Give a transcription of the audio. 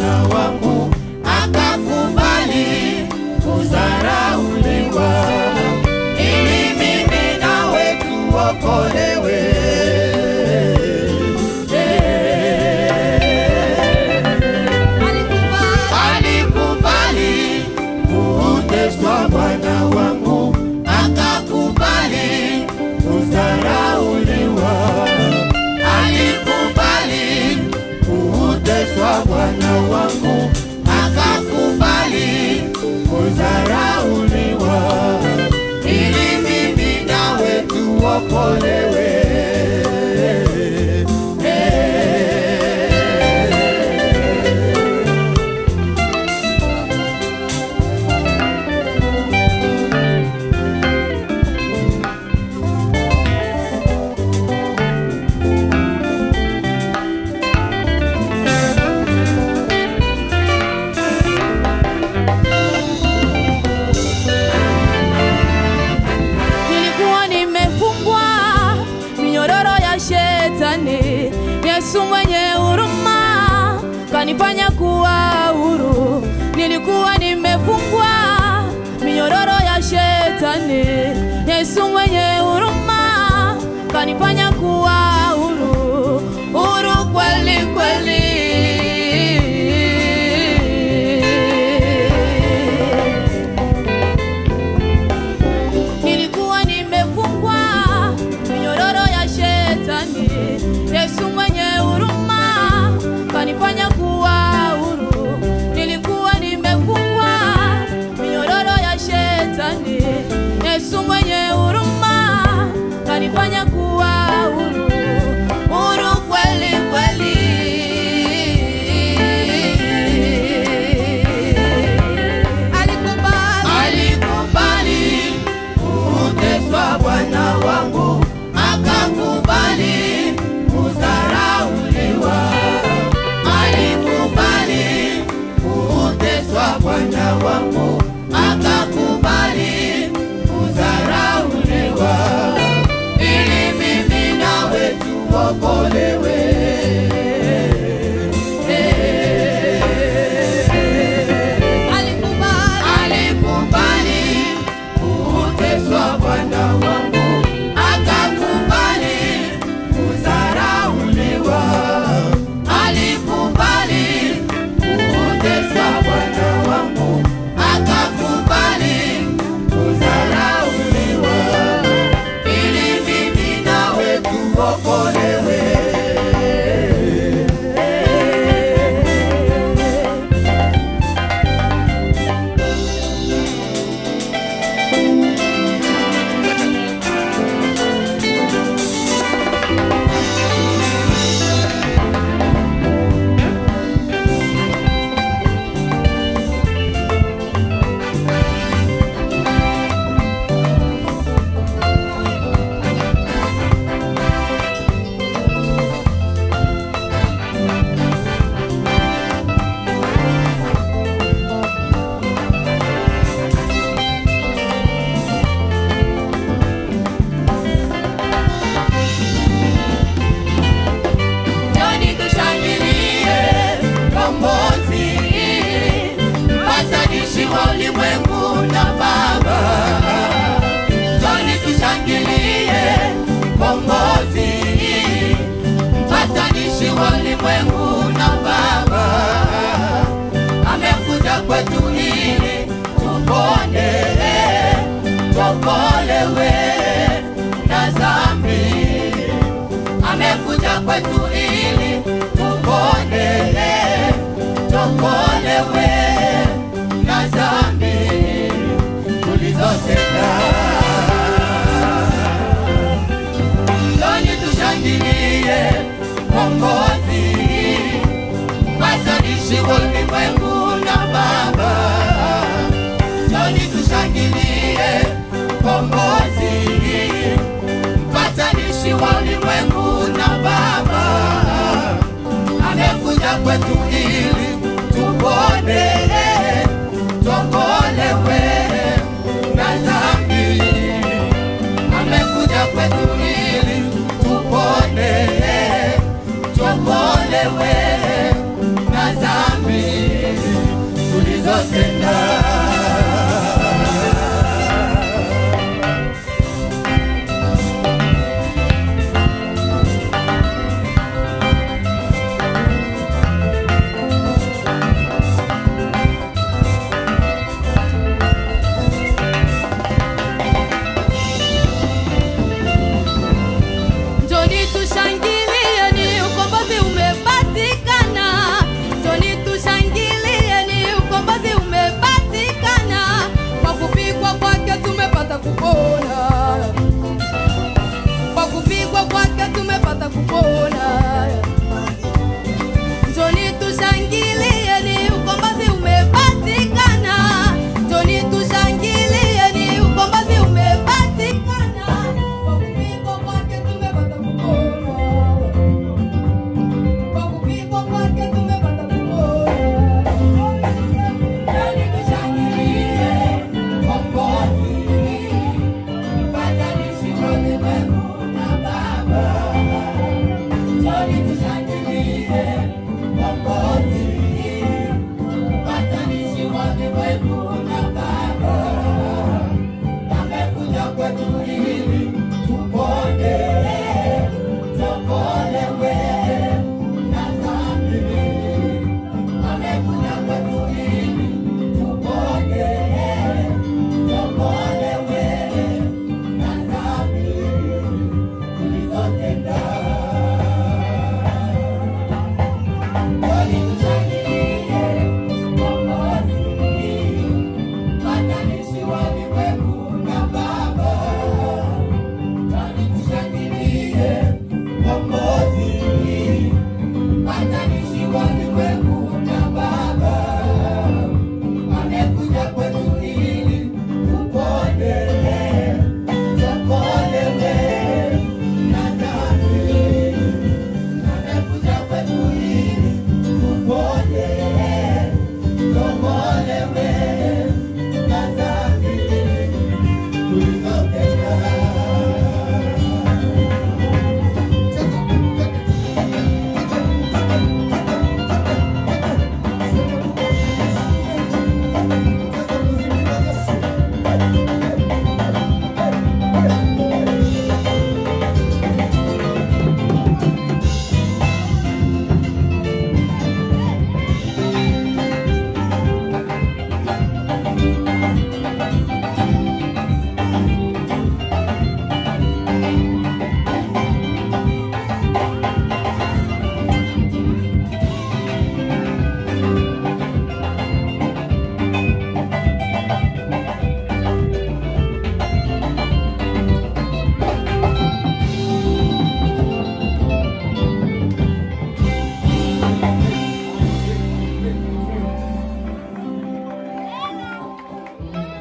Bwana wangu akakubali kudharauliwa ili mimi nawe tuokolewe. Alikubali kuteswa Bwana wangu akakubali kudharauliwa. Alikubali kuteswa Bwana wangu akakubali kudharauliwa ili mimi nawe tuokolewe. Yesu mwenye huruma kanifanya kuwa huru. Nilikuwa nimefungwa minyororo ya shetani. Yesu mwenye huruma kanifanya kuwa huru. Huru kweli kweli. Nilikuwa nimefungwa minyororo ya shetani. Yesu mwenye huruma kanifanya kuwa huru. Nilikuwa nimefungwa minyororo ya shetani. Yesu mwenye huruma kanifanya kuwa huru. Huru kweli kweli. Alikubali kuteswa Bwana wangu akakubali kudharauliwa. Alikubali kuteswa Bwana wangu akakubali kudharauliwa ili mimi nawe tuokolewe. Alikubali kuteswa Bwana wangu akakubali kudharauliwa. Alikubali kuteswa Bwana wangu akakubali kudharauliwa ili mimi nawe tuokolewe. Ulimwengu na Baba amekuja kwetu ili tupone, tuokolewe na dhambi. Amekuja kwetu ili tupone, tuokolewe na dhambi tulizotenda. Njoni tushangilie Mwokozi, mpatanishi wa ulimwengu na Baba. Njoni tushangilie Mwokozi, mpatanishi wa ulimwengu na Baba. Amekuja kwetu ili tupone, tuokolewe na dhambi. Amekuja kwetu ili tupone, tuokolewe na dhambi. sote